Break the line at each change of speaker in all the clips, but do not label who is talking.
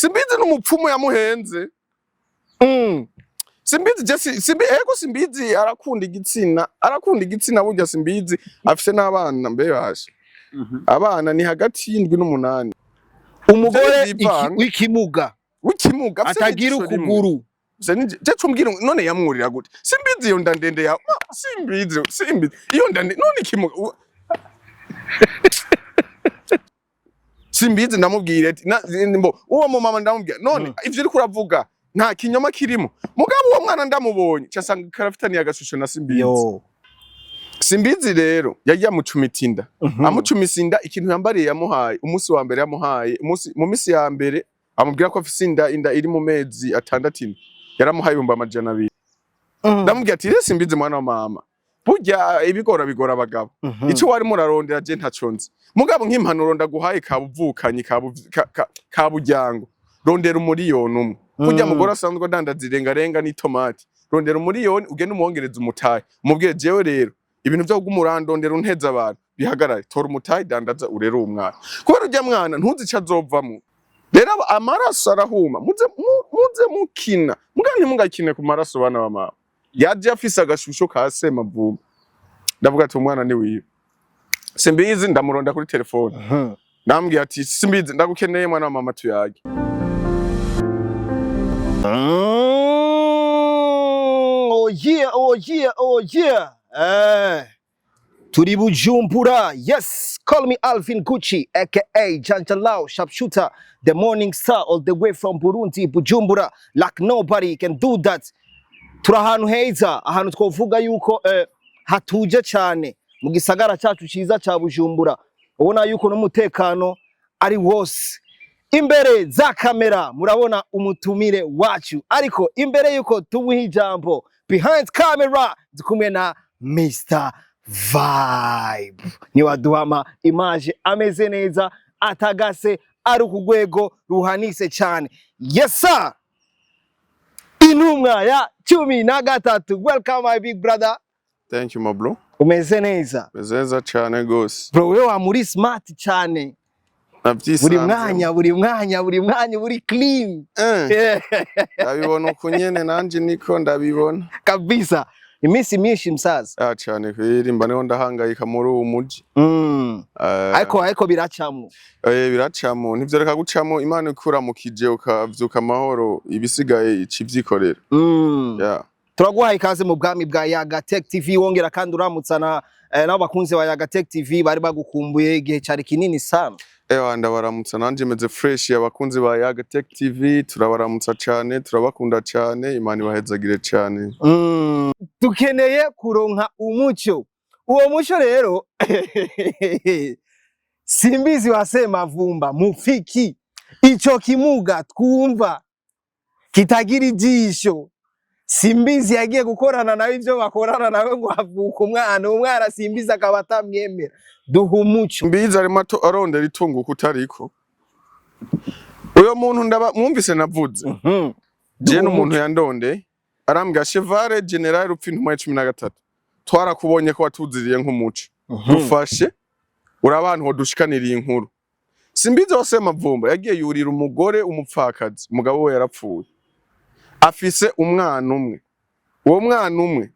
simbizi n'umupfumu yamuhenze. Simbizi je simbizi arakunda igitsina burya simbizi afise n'abana mbe bashe. Abana ni hagati y'indwi n'umunani.
Umugore w'ikimuga atagira ukuguru.
Je cumbwira none yamwurira gute? Simbizi iyo ndandende ya simbizi iyo ndande none ikimuga simbizi ndamubwira ati uwo mu mama ndamubwira none ivyo uri kuravuga nta kinyoma kirimo mugabo uwo mwana ndamubonye cyasanga karafitaniye agashusho na simbizi. Simbizi rero yagiye amucumita inda amucumisa inda ikintu yambariye yamuhaye umunsi wa mbere yamuhaye mu misi ya mbere amubwira ko afise inda iri mu mezi 6 yaramuhaye 200. Ndamubwira ati Simbizi mwana wa mama burya bigora abagabo ico wari murarondera je ntaconze mugabo nk'impanuro ndaguhaye kabuvukanye kabujyango rondera umuriyoni umwe burya mugore asanzwe dandazirengarenga ni tomate rondera umuriyoni ugende umuwongereza umutahe umubwire jewe rero ibintu byo gumurandondera unteza abantu bihagarare tora umutahe dandaza urero umwana kubera urya mwana ntuzica azovamo rero amaraso arahuma muze mukina mugani mungakine ku maraso bana wa mama yaje afise agashusho ka sema vuba ndavuga ati umwana ni wiwe. Simbizi ndamuronda kuri telefone ndambwiye ati Simbizi ndagukeneye mwana wa mama tuyage.
Oh yeah. Turi Bujumbura. Yes, call me Alvin Gucci aka Janjalao Sharpshooter, the morning star all the way from Burundi Bujumbura, like nobody can do that. Turahantu heza ahantu twovuga yuko hatuje cyane mu gisagara cyacu ciza ca Bujumbura. Ubona yuko n'umutekano ari wose. Imbere za kamera murabona umutumire wacu, ariko imbere yuko tumuha ijambo behind camera dukumwe na Mr. Vibe ni waduhama image ameze neza atagase ari ku rwego ruhanise cyane. Yes sir, intumwa ya 13. Welcome my big brother.
Thank you my bro.
Umeze neza?
Umeze cyane gose
bro, wewe wa muri smart cyane. Buri mwanya buri clean.
Ndabibona ukunyene nanje niko ndabibona
kabisa. Imisi myinshi msaza
cyane kwiri mbaneho ndahangayika muri uwo muji.
Ariko biracamo
biracamo ntivyo reka gucamo Imana ikuramukije ukavyuka amahoro ibisigaye icivyikorera.
Turaguhaye ikaze mu bwami bwa Yaga Tech TV wongera kandi uramutsana nabo bakunze wa Yaga Tech TV bari bagukumbuye igihe cyari kinini sana.
Ndabaramutsa nanje meze fresh abakunzi ba Yaga Tech TV turabaramutsa cyane turabakunda cyane Imana ibahezagire cyane.
Dukeneye kuronka umucyo. Uwo mucyo rero Simbizi wasema vumba mufiki ico kimuga twumva kitagira ijisho. Simbizi yagiye gukorana nawe ivyo bakorana nawe ngo havuka umwana Simbizi akaba atamwemera. Duha umuco.
Simbizi ari mato arondera itungo kutariko. Uyo muntu mwumvise navuze. Je n'umuntu yandonde arambwa chevale general rupfa intuma ya 13. Twarakubonye ko watuziriye nk'umuco. Dufashe urabantu ho dushikaniriye inkuru. Simbizi wasema vumba yagiye yurira umugore umupfakazi umugabo we yarapfuye. Afise umwana umwe. Uwo mwana umwe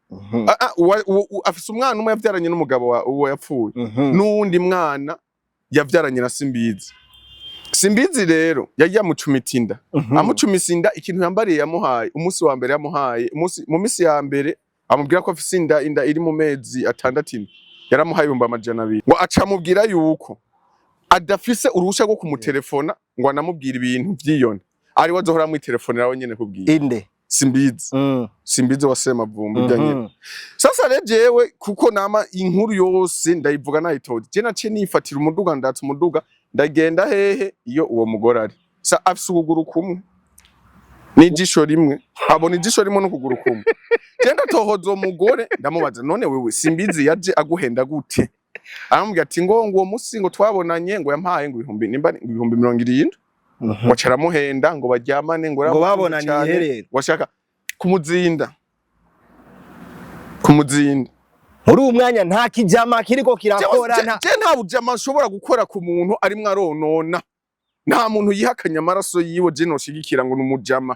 afise umwana umwe yavyaranye n'umugabo uwo yapfuye. N'uwundi mwana yavyaranye na Simbizi. Simbizi rero yagiye amucumita inda amucumisa inda ikintu yambariye yamuhaye umunsi wa mbere yamuhaye mu misi ya mbere amubwira ko afise inda iri mu mezi 6 yaramuhaye 200 ngo aca mubwira yuko adafise uruhusha rwo kumutelefona ngo anamubwira ibintu vyiyone ari wazohora mu telefone yawe nyene kubwira
inde
Simbizi. Simbizi wasema vumba byanye. Sasa rejewe kuko nama inkuru yose ndayivuga nayitoje je nace nifatira umuduga ndatse umuduga ndagenda hehe iyo uwo mugore ari sa afise ukuguru kumwe n'ijisho rimwe abona ijisho rimwe n'ukuguru kumwe genda tohoza umugore ndamubaza none wewe Simbizi yaje aguhenda gute arambwira ati ngo uwo musi ngo twabonanye ngo yampaye ngo 70 wacara muhenda ngo baryamane ngo
babonanye herero
washaka kumuzinda
muri umwanya nta kijama kiriko kirakorana
je nta bujama nshobora gukora ku muntu ari mwaronona nta muntu yihakanye amaraso yiwe je noshigikira ngo numujama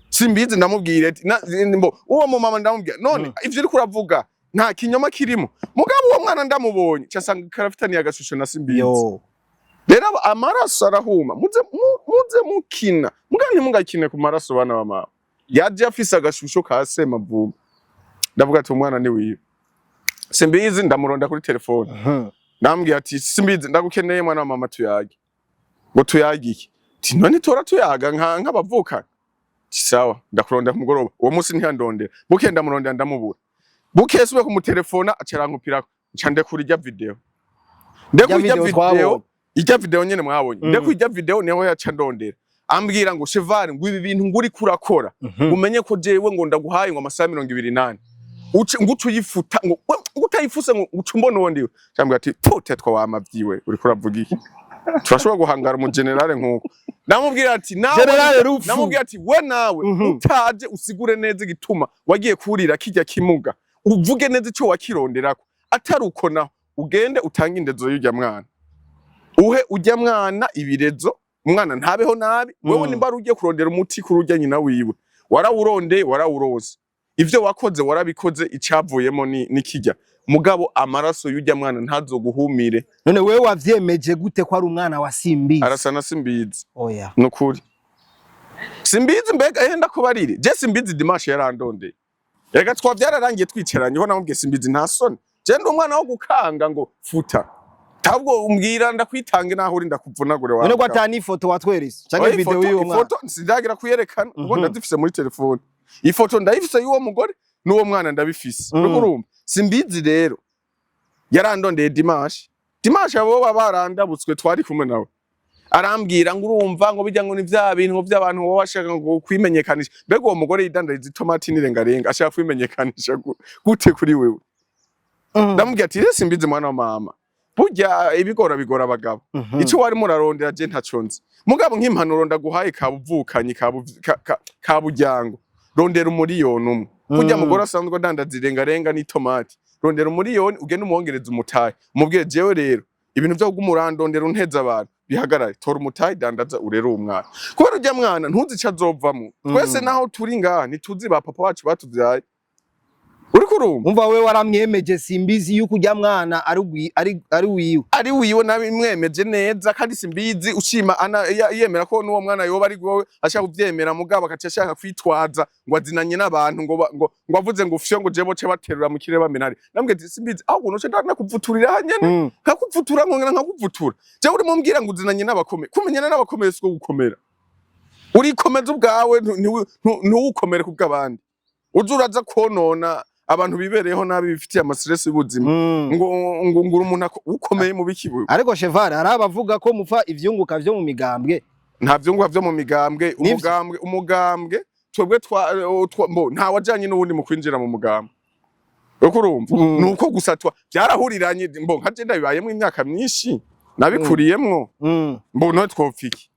simbizi ndamubwira ati mbo uwo mu mama ndamubwira none ivyo uri kuravuga nta kinyoma kirimo mugabo uwo mwana ndamubonye cyasanga karafitaniye agashusho na simbizi rero amaraso arahuma muze mukina mugani mungakine ku maraso bana ba mama yaje afise agashusho ka sema vuba ndavuga ati umwana ni wiwe simbizi ndamuronda kuri telefone ndambwira ati simbizi ndagukeneye mwana wa mama tuyage ngo tuyagiye ati none tora tuyaga nk'abavuka sawa ndakuronda ku mugoroba uwo munsi ntiyandondera buke ndamurondera ndamubura buke sube ku mutelefona acarankupira ncande kuri ijya video ijya video nyene mwabonye ndeko ijya video niho yaca ndondera ambwira ngo cheval ngo ibi bintu nguri kurakora umenye ko jewe ngo ndaguhaye ngo amasaha 28 ngucu yifuta ngo utayifuse ngo ucumbona wondiwe cyambwira ati potetwa wamavyiwe uri kuravuga iki turashobora guhangara mu generale nkuko namubwira ati namubwira ati we nawe utaje usigure neza igituma wagiye kurira kijya kimuga uvuge neza ico wakironderako atari uko naho ugende utanga indezo y'ujya mwana uhe ujya mwana ibirezo umwana ntabeho nabi wewe nimba ugiye kurondera umuti kurujya nyina wiwe warawurondeye warawuroze ivyo wakoze warabikoze icavuyemo ni kijya mugabo amaraso y'ujya mwana ntazoguhumire
none wewe wavyemeje gute ko ari umwana wa simbizi
arasana simbizi
oya
nukuri simbizi mbega yenda ko barire je simbizi dimanche yarandondeye rega twavyararangiye twiceranye ho namubwiye simbizi nta soni je ndi umwana wo gukanga ngo futa tabwo umbwira ndakwitange naho uri ndakuvunagure wawe
none gwatani ifoto watwerese canke video y'uwo mwana
ifoto sindagira kuyerekana ngo ndazifise muri telefone ifoto ndayifise y'uwo mugore n'uwo mwana ndabifise urumva simbizi rero yarandondeye dimanche abo barandabutswe twari kumwe nawe arambwira ngo urumva ngo bijya ngo ni vya bintu ngo by'abantu wowe ashaka ngo kwimenyekanisha mbega uwo mugore yidandariza itomati n'irengarenga ashaka kwimenyekanisha gute kuri wewe ndamubwira ati simbizi mwana wa mama burya ibigora bigora abagabo ico wari murarondera je ntaconze mugabo nk'impanuro ndaguhaye kabuvukanye kabujyango rondera umuriyoni umwe burya mugore asanzwe ndandaza irengarenga n'itomati rondera umuriyoni ugende umuwongereza umutahe umubwire jewe rero ibintu byo kugumurandondera unteza abantu bihagarare tora umutahe dandaza urero umwana kubera ujya mwana ntuzi ico azovamo twese naho turi ngaha ntituzi ba papa wacu batuvyaye uri kurumva
umva wewe waramwemeje simbizi yuko ujya mwana ari wiwe
nabimwemeje neza kandi simbizi ushima yemera ko n'uwo mwana yoba ari gowe ashaka kuvyemera mugabo akaca ashaka kwitwaza ngo azinanye n'abantu ngo avuze ngo ufyo ngo jebo ce baterura mu kirere bamenari nambwe simbizi aho unoce ndakuvuturira hanyene nkakuvutura nkongera nkakuvutura je uri mumbwira ngo uzinanye n'abakomeye kumenyana n'abakomeye siko gukomera uri komeza ubwawe ntuwukomere kubw'abandi uraza konona abantu bibereyeho nabi bifitiye amastress y'ubuzima ngo umuntu ukomeye mu bikibu
ariko cheval arabavuga ko mufa ivyunguka vyo mu migambwe
nta vyunguka vyo mu migambwe umugambwe twebwe nta wajanye n'ubundi mu kwinjira mu mugambwe ukurumva nuko gusatwa byarahuriranye nka je ndabibayemo imyaka myinshi nabikuriyemwo no twopfiki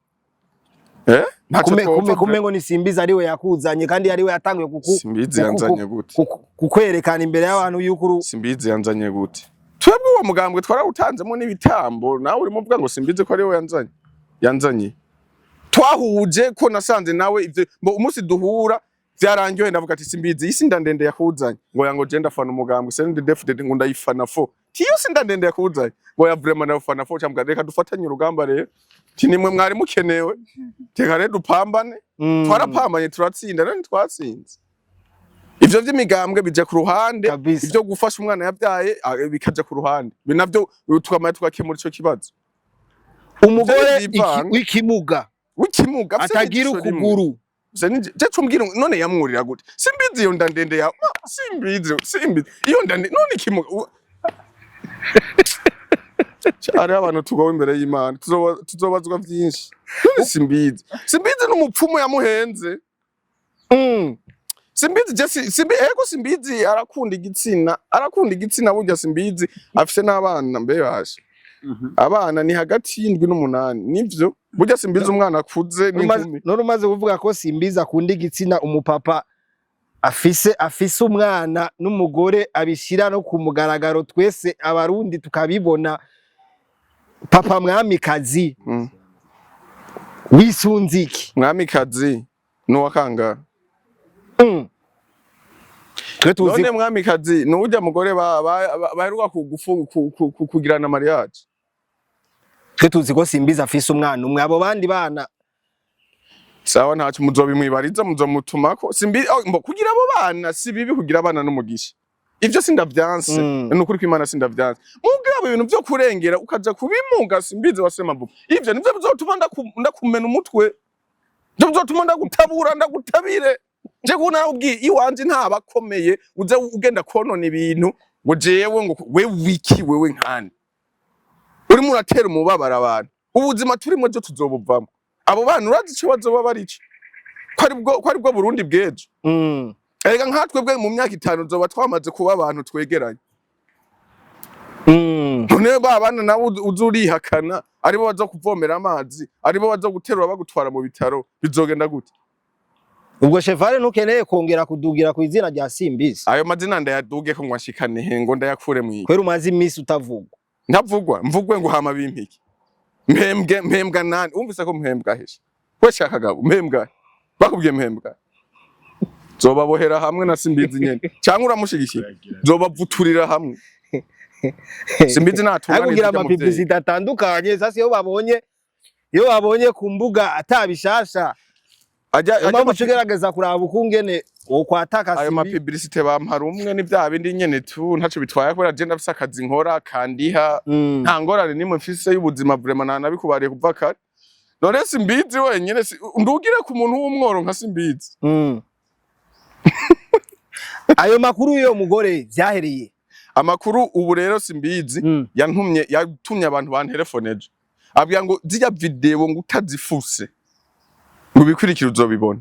kumengo ni simbizi ariwe yakuzanye kandi ariwe yatanguye
simbizi yanzanye gute
kukwerekana imbere y'abantu y'ukuru
simbizi yanzanye gute twebwe uwo mugambwe twarawutanzemo n'ibitambo nawe urimo uvuga ngo simbizi ko ariwe yanzanye twahuje ko nasanze nawe ivyo umunsi duhura vyarangiye ndavuga ati simbizi isi ndandende yakuzanye ngo yango je ndafana umugambwe sende definitely ngo ndayifana fo tiyo sindandende yakuzanye ngo ya vraiment ndafana fo cyambwa reka dufatanye urugamba rero nimwe mwari mukenewe teka rero dupambane twarapambanye turatsinda rero twatsinze ivyo vy'imigambwe bija ku ruhande ivyo gufasha umwana yavyaye bikaja ku ruhande binavyo tukamaye tukakemura ico kibazo
umugore w'ikimuga atagira ukuguru
je cumbwira none yamwurira gute simbizi iyo ndandende ya simbizi iyo ndande none ikimuga ari abantu tugowe imbere y'Imana tuzobazwa vyinshi simbizi n'umupfumu yamuhenze simbizi arakunda igitsina burya simbizi afise n'abana mbe bashe abana ni hagati y'indwi n'umunani nivyo burya simbizi umwana akuze n'inkumi
none umaze kuvuga ko simbizi akunda igitsina umupapa afise umwana n'umugore abishira no ku mugaragaro twese abarundi tukabibona papa mwamikazi wisunze iki
mwamikazi nuwa kanga
twe tuzi
none mwamikazi nujya mugore baheruka kugirana mariage
twe tuzi ko Simbizi afise umwana umwe abo bandi bana
sawa ntacyo muzobimwibariza muzomutumako Simbizi kugira abo bana si bibi kugira abana n'umugisha ivyo sindavyanse nukuri ko Imana sindavyanse mugabo ibintu byo kurengera ukaja kubimunga Simbizi wasema mbu ivyo nivyo bizotuma ndakumena umutwe byo bizotuma ndagutabura ndagutabire je kunarubwi iwanje ntabakomeye uze ugenda konona ibintu ngo jewe ngo we wiki wewe nkani uri muratera umubabara abantu ubuzima turimo byo tuzobuvamo abo bana urazi cyo bazoba barici ko aribwo Burundi bwejo erega nkatwe bwe mu myaka 5 zoba twamaze kuba abantu twegeranye none babana nawe uzurihakana aribo bazo kuvomera amazi aribo bazo guterura bagutwara mu bitaro bizogenda gute
ubwo chevale nukeneye kongera kudugira ku izina rya Simbizi
ayo mazina ndayaduge ko ngwashikane hengo ndayakure mu
kwera umazi imisi utavugwa
ntavugwa mvugwe ngo hama bimpiki mpembwa nani umvise ko mpembwa hesha we shaka gabo mpembwa bakubwiye mpembwa zobabohera hamwe na Simbizi nyene cyangwa uramushigikira zobavuturira hamwe Simbizi natungana
kugira amapublicité atandukanye sasa iyo babonye ku mbuga atabishasha ajya mucugerageza kuraba ukungene wokwataka
ayo mapublicité bampara umwe ni bya bindi nyene tu ntaco bitwaye ko agenda afise akazi nkora kandiha nta ngorane nimwe mfise y'ubuzima vraiment nabikubariye kuva kare none Simbizi wenyene ndugire ku muntu w'umworo nka Simbizi
ayo makuru yo mugore vyahereye
amakuru ubu rero Simbizi yatumye abantu banterefoneje abwira ngo zijya video ngo utazifuse ngo bikurikira uzobibona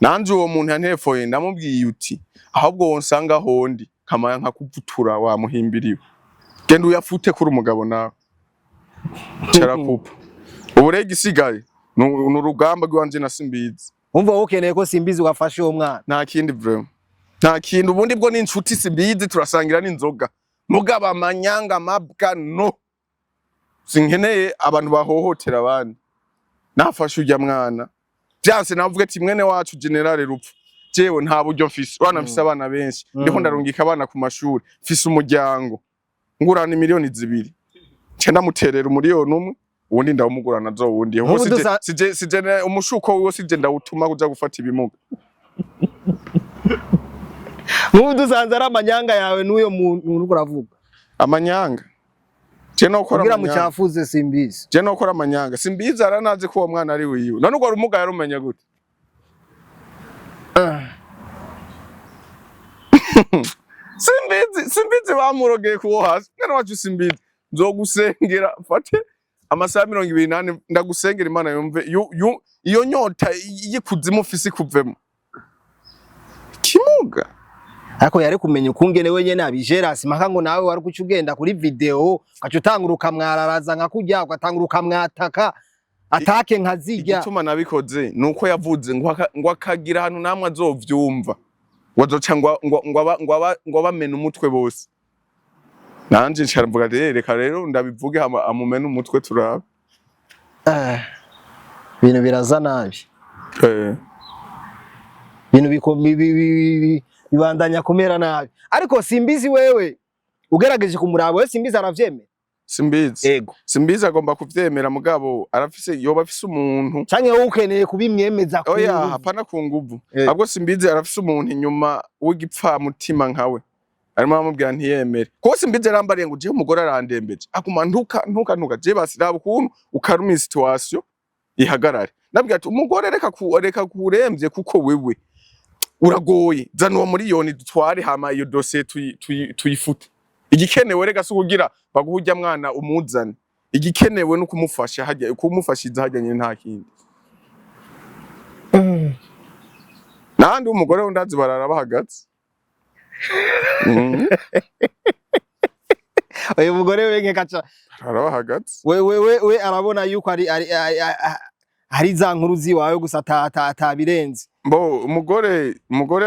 nanje uwo muntu yanterefoye ndamubwiye uti ahubwo wonsanga hondi kamaya nkakuvutura wa muhimbiriwe genda uyafute kuri umugabo nawe carakupa ubu rege isigaye n'urugamba rwanje na Simbizi
umva ukeneye ko Simbizi wafashe uwo mwana
nta kindi vraiment nta kintu ubundi bwo n'inshuti Simbizi turasangira n'inzoga mugabo amanyanga mabwa no sinkeneye abantu bahohotera abandi nafashe ujya mwana byanse navuga ati mwene wacu general rupfu jewe nta buryo mfise bana mfise abana benshi ndiko ndarungika abana ku mashuri mfise umuryango ngurana miliyoni 2 cenda muterera umuriyoni umwe ubundi ndawumugurana zo wundi sije umushuko wiwe sije ndawutuma kuja gufata ibimuga
Mubu dusanze ari amanyanga yawe n'uyo muntu uriko uravuga
amanyanga je no kora
amanyanga mucafuze Simbizi
je no kora amanyanga Simbizi aranazi ko uwo mwana ari wiwe none ugwa rumuga yarumenya gute Simbizi bamurogeye kuwo hasi none wacu Simbizi nzogusengera fate amasaha 28 ndagusengera Imana yumve iyo nyota yikuzimu ufise kuvemo ikimuga
ariko yari kumenya ukungene wenyene abijerasi maka ngo nawe wari kuca ugenda kuri video ukacutanguruka mwararaza nka kujya ugatanguruka mwataka atake nkazirya
igituma nabikoze nuko yavuze ngo akagira hano namwe azovyumva wazoca ngo bamena umutwe bose nanje nsharavuga reka rero ndabivuge amumena umutwe turaba
ibintu biraza nabi ibintu bibandanya kumera nabi ariko Simbizi wewe ugerageje kumuraba we Simbizi aravyemera
Simbizi agomba kuvyemera mugabo arafise yoba afise umuntu
canke wowe ukeneye kubimwemeza
ko oya hapana ku nguvu ahubwo Simbizi arafise umuntu inyuma w'igipfa mutima nkawe arimo amubwira ntiyemere ko Simbizi arambariye ngo je umugore arandembeje akuma ntuka je basiraba ukuntu ukaruma situation ihagarare nabwira ati umugore reka kuremvye kuko wewe uragoye zana uwo miliyoni dutware hama iyo dossier tuyifute igikenewe rega so kugira baguhujya mwana umuzane igikenewe no kumufasha hajya kumufashiza hajyanye nta kindi nandi umugore undazi barara bahagaze
uyu mugore wenge kaca
barara bahagaze
we arabona yuko ari za nkuru ziwawe gusa atabirenze
Bo umugore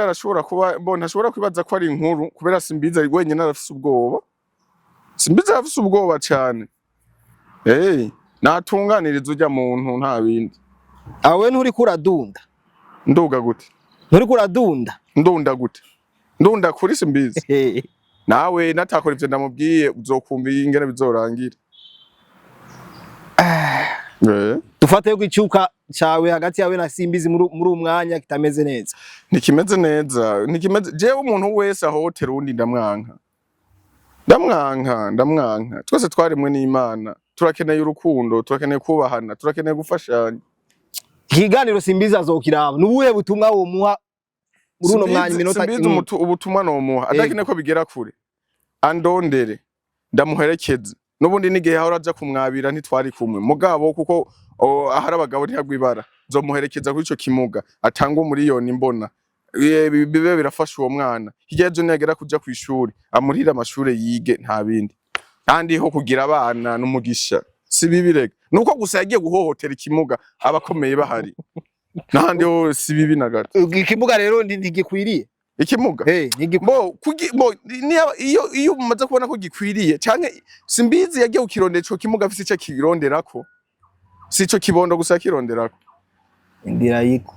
arashobora kuba ntashobora kwibaza ko ari inkuru kubera Simbizi ari wenyine arafise ubwoba Simbizi arafise ubwoba cyane natunganiriza ujya muntu nta bindi
awe nturi kuradunda
nduga gute
nturi kuradunda
ndunda gute ndunda kuri simbizi nawe natakora ivyo ndamubwiye uzokumva ingene bizorangira
dufate yuko icyuka cyawe hagati yawe na Simbizi muri umwanya kitameze neza
nikimeze neza nikimeze jewe umuntu wese ahotera undi ndamwanka twese twarimwe n'Imana turakeneye urukundo turakeneye kubahana turakeneye gufashanya
ikiganiro Simbizi azokiraba nubuhe butumwa wo muha muri uno mwanya minota
ubutumwa no muha adakine ko bigera kure andondere ndamuherekeze nubundi nigihe aho raja kumwabira ntitwari kumwe mugabo kuko ahari abagabo ntihagwibara nzomuherekeza kuri ico kimuga atanga miliyoni mbona bibe birafasha uwo mwana higeje nagera kuja kwishuri amurira amashure yige nta bindi kandi ho kugira abana n'umugisha si bibirega nuko gusa yagiye guhohotera ikimuga abakomeye bahari nahandi ho si bibi nagato
ikimuga rero ntigikwiriye
ikimuga iyo umaze kubona ko gikwiriye canke Simbizi yagiye ukirondera ico kimuga afise ico kironderako sico kibondo gusa kironderako
indira yiko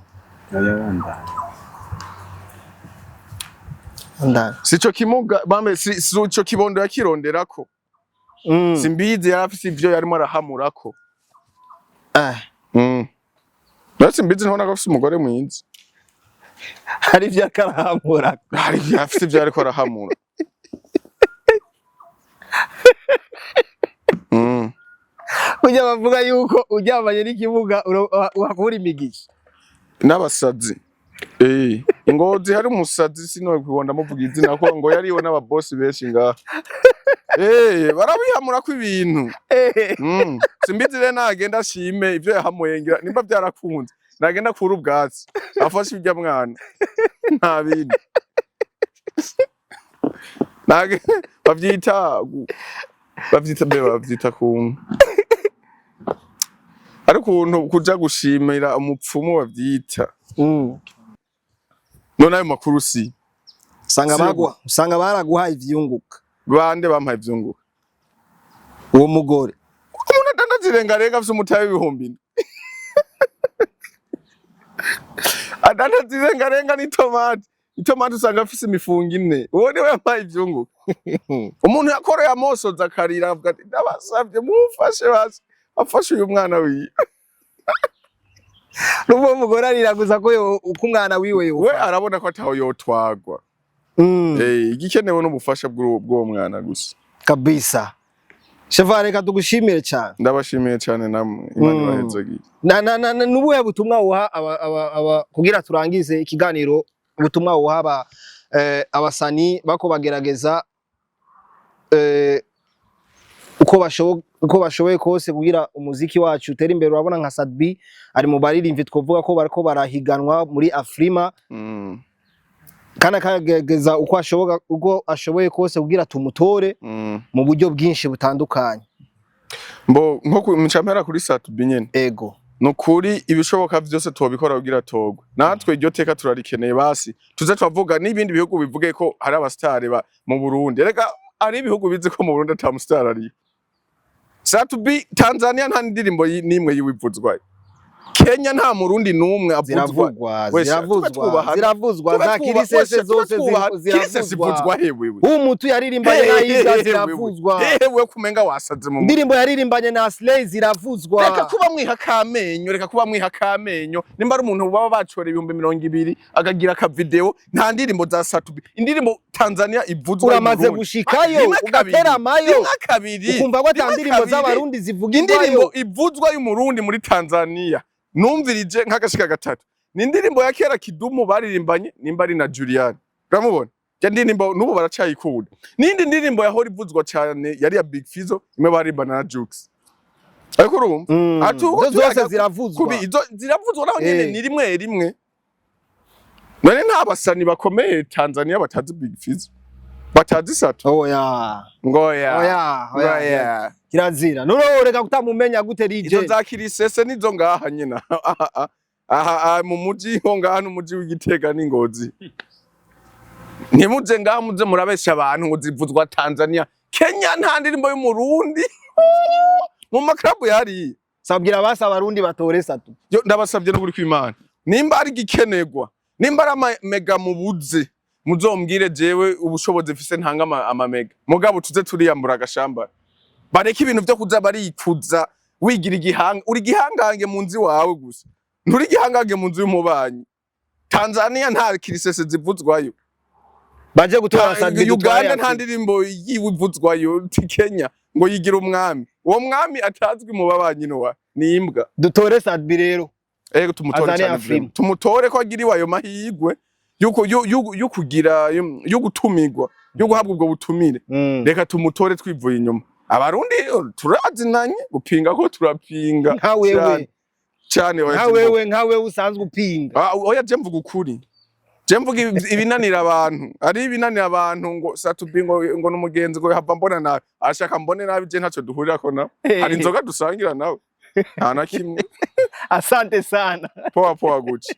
anda
sico kimuga bambe sico kibondo yakironderako Simbizi yarafise ivyo yarimo arahamurako Simbizi ntibona ko afise umugore mwiza
hari ivyo akarahamura
hari afise ivyo ariko arahamura
ujya bavuga yuko ujyamanye n'ikimuga uhakura imigisha
n'abasazi ingozi hari umusazi sino kwibonda muvuga izina ko ngo yariwe n'ababosi benshi ngaha barabihamura ko ibintu Simbizi rero nagenda ashime ivyo yahamuye ngira nimba byarakunze nagenda kura ubwatsi afashe ibya mwana nta bindi bavyita ku ariko ukuntu kuja gushimira umupfumu bavyita none ayo makuru si
usanga baraguhaye ivyunguka
bande bampaye ivyunguka
uwo mugore
umuntu adandazirengarenga afise umutahe w'ibihumbi adandazirengarenga itomati usanga afise imifungo ine uwo niwe yampaye ivyunguka umuntu yakoreye amosoza akarira avuga ati ndabasavye mufashe basi afashe uyu mwana wiwe
n'uwo mugore ariraguza ko uko umwana wiwe
we arabona ko ataho yotwagwa igikenewe n'ubufasha bw'uwo mwana gusa
kabisa Chevare kadugushimire cyane
ndabashimiye cyane namwe Imana ibahezagiye
nubuhe butumwa uha kugira turangize ikiganiro ubutumwa uha abasani bako bagerageza uko bashoboye kose kugira umuziki wacu utera imbere urabona nka Sadbi ari mu baririmvye twovuga ko bariko barahiganwa muri Afrima kana kageza uko ashoboye kose kugira tumutore mu buryo bwinshi butandukanye
nko mcampera kuri Sadbi nyene
ego
nukuri ibishoboka vyose tubikora kugira togwe natwe iryo teka turarikeneye basi tuze twavuga n'ibindi bihugu bivuge ko hari abastare mu Burundi rega ari ibihugu bizi ko mu Burundi ata mustare ari Sadbi Tanzania nta ndirimbo nimwe yiwivuzwa Kenya nta murundi numwe
ziravuzwa za kirisese zose
ziravuzwa hewe
umutu yaririmbanye na Yiga ziravuzwa
hewe kumenga wasaze mu
ndirimbo yaririmbanye na Slay ziravuzwa
reka kuba mwiha kamenyo nimba ari umuntu baba bacora 200 akagira ka video nta ndirimbo za Sadbi indirimbo Tanzania ivuzwa
uramaze gushikayo ugatera amayo ukumva ko atandirimbo z'abarundi zivuga
indirimbo ivuzwa y'umurundi muri Tanzania numvirije nk'agashika gatatu ni indirimbo ya kera Kidumu baririmbanye nimba ari na Julian uramubona ya ndirimbo nubu baracayikunda nindi ndirimbo ya Hollywoodwa cyane yari ya Big Fizzo imwe baririmbana na Jux ariko urumva
atuko zose ziravuzwa
ziravuzwa naho nyene ni rimwe none nta basani bakomeye Tanzania batazi Big Fizzo batazi Sato ngoya
kirazira none reka kutamumenya gute DJ
izo za kirisese nizo ngaha nyina aha mu muji ho ngaha n'umuji w'Igitega n'Ingozi ntimuze ngaha muze murabesha abantu ngo zivuzwa Tanzania Kenya nta ndirimbo y'umurundi mu maklabu yari
sabwira basa abarundi batore satu.
Yo ndabasabye no kuri kw'Imana. Nimba ari gikenerwa, nimba ari mega mubuze, muzombwire jewe ubushobozi mfise ntanga amamega. Mugabo tuze turiyambura agashamba. Bareke ibintu vyo kuza barikuza wigira igihanga, uri gihangange mu nzi wawe gusa. Nturi gihangange mu nzi y'umubanyi. Tanzania nta kirisese zivuzwayo.
Baje gutora Sadbi
Uganda nta ndirimbo yivuzwayo, Kenya ngo yigira umwami. Uwo mwami atazwi mu babanyi no wa ni imbwa.
Dutore Sadbi rero.
Ego tumutore cyane. Tumutore ko agiriwe ayo mahigwe yuko kugira yo gutumigwa, yo guhabwa ubwo butumire. Reka tumutore twivuye inyuma. Abarundi turazinanye gupinga ko turapinga.
Nka wewe.
Cyane
nka wewe usanzwe upinga.
Oya je mvuga ukuri. Je mvuga ibinanira abantu. Ari ibinanira abantu ngo satubingo ngo n'umugenzi ngo hava mbona nawe. Ashaka mbone nawe je ntacyo duhurira ko nawe. Hari inzoga dusangira nawe. Nta na kimwe.
Asante sana.
Poa Gucci.